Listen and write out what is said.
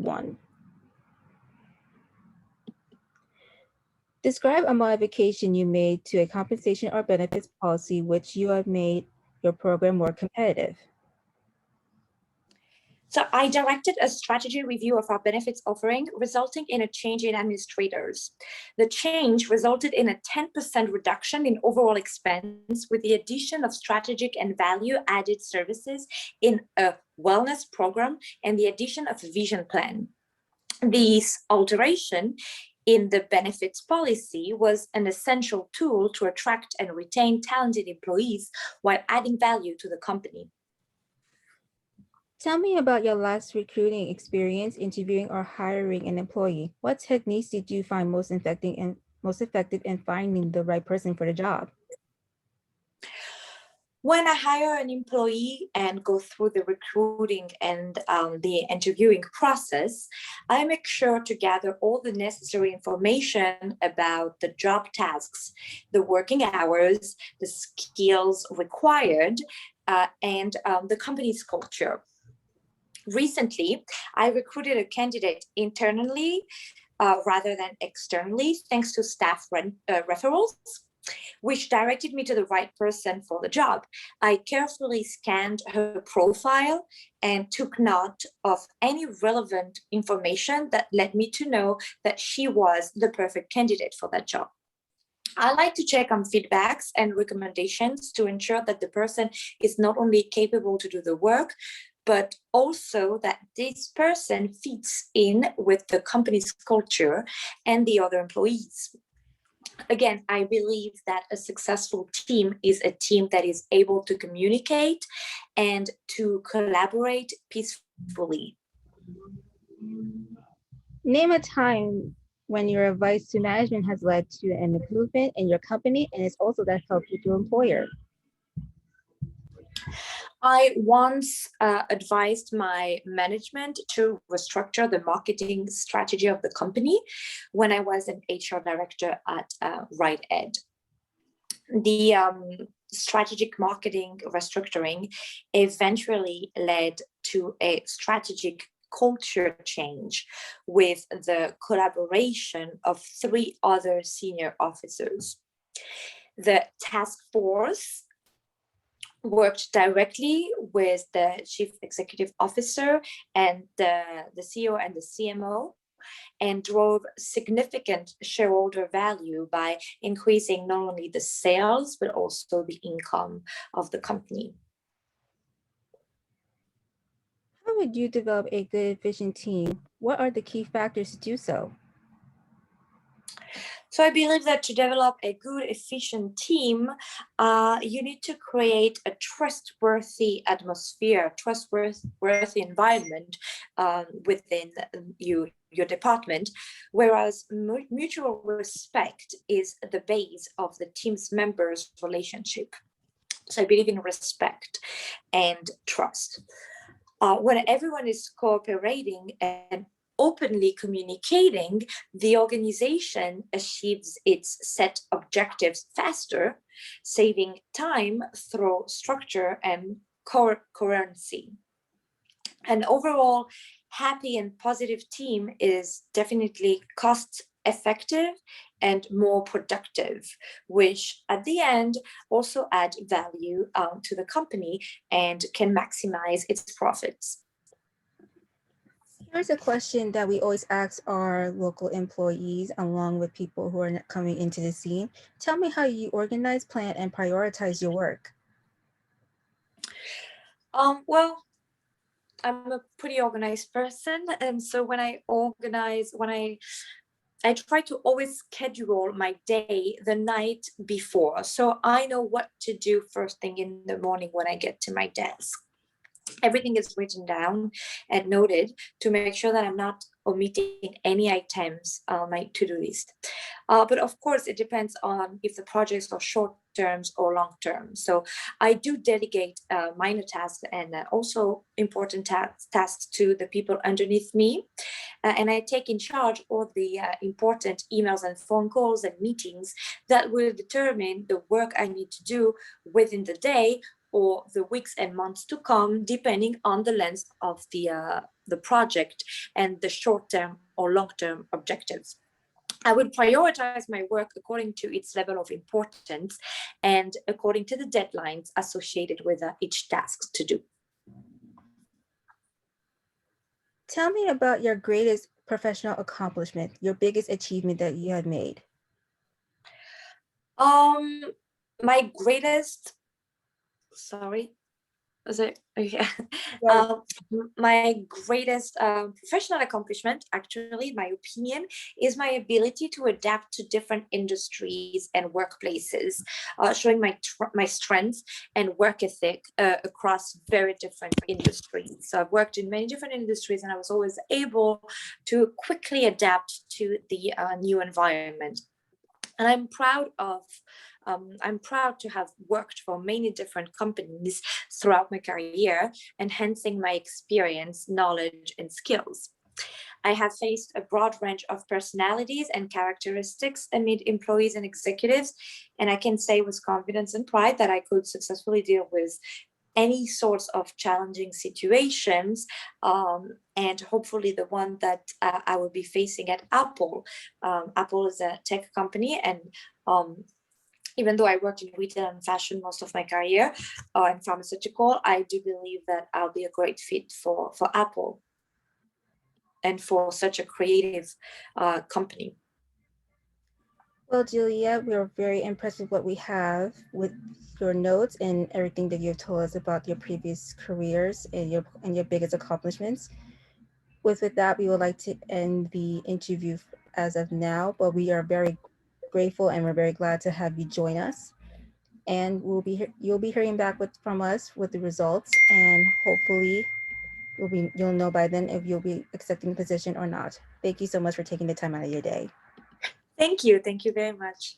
1. Describe a modification you made to a compensation or benefits policy which you have made your program more competitive. So I directed a strategy review of our benefits offering, resulting in a change in administrators. The change resulted in a 10% reduction in overall expense with the addition of strategic and value-added services in a wellness program and the addition of a vision plan. This alteration in the benefits policy was an essential tool to attract and retain talented employees while adding value to the company. Tell me about your last recruiting experience interviewing or hiring an employee. What techniques did you find most effective in finding the right person for the job? When I hire an employee and go through the recruiting and the interviewing process, I make sure to gather all the necessary information about the job tasks, the working hours, the skills required, and the company's culture. Recently, I recruited a candidate internally rather than externally, thanks to staff referrals, which directed me to the right person for the job. I carefully scanned her profile and took note of any relevant information that led me to know that she was the perfect candidate for that job. I like to check on feedbacks and recommendations to ensure that the person is not only capable to do the work, but also that this person fits in with the company's culture and the other employees. Again, I believe that a successful team is a team that is able to communicate and to collaborate peacefully. Name a time when your advice to management has led to an improvement in your company and it's also that helped with your employer. I once advised my management to restructure the marketing strategy of the company when I was an HR director at Rite Aid. The strategic marketing restructuring eventually led to a strategic culture change with the collaboration of 3 other senior officers. The task force worked directly with the chief executive officer and the CEO and the CMO, and drove significant shareholder value by increasing not only the sales, but also the income of the company. How would you develop a good, efficient team? What are the key factors to do so? So I believe that to develop a good, efficient team, you need to create a trustworthy atmosphere, trustworthy environment within your department, whereas mutual respect is the base of the team's members' relationship. So I believe in respect and trust. When everyone is cooperating and openly communicating, the organization achieves its set objectives faster, saving time through structure and coherency. An overall happy and positive team is definitely cost effective and more productive, which at the end also add value to the company and can maximize its profits. Here's a question that we always ask our local employees along with people who are coming into the scene. Tell me how you organize, plan, and prioritize your work. Well, I'm a pretty organized person. And so when I organize, I try to always schedule my day the night before. So I know what to do first thing in the morning when I get to my desk. Everything is written down and noted to make sure that I'm not omitting any items on my to-do list. But of course, it depends on if the projects are short terms or long term. So I do delegate minor tasks and also important tasks to the people underneath me. And I take in charge all the important emails and phone calls and meetings that will determine the work I need to do within the day or the weeks and months to come, depending on the length of the the project and the short-term or long-term objectives. I would prioritize my work according to its level of importance and according to the deadlines associated with each task to do. Tell me about your greatest professional accomplishment, your biggest achievement that you had made. My greatest, sorry, was it? Yeah. Yes. My greatest professional accomplishment, actually, in my opinion, is my ability to adapt to different industries and workplaces, showing my strengths and work ethic across very different industries. So I've worked in many different industries, and I was always able to quickly adapt to the new environment. And I'm proud to have worked for many different companies throughout my career, enhancing my experience, knowledge, and skills. I have faced a broad range of personalities and characteristics amid employees and executives, and I can say with confidence and pride that I could successfully deal with any sorts of challenging situations, and hopefully the one that I will be facing at Apple. Apple is a tech company, and even though I worked in retail and fashion most of my career, and pharmaceutical, I do believe that I'll be a great fit for Apple and for such a creative company. Well, Juliet, we are very impressed with what we have with your notes and everything that you've told us about your previous careers and your biggest accomplishments. With that, we would like to end the interview as of now, but we are very grateful and we're very glad to have you join us. And you'll be hearing back from us with the results, and hopefully you'll know by then if you'll be accepting the position or not. Thank you so much for taking the time out of your day. Thank you very much.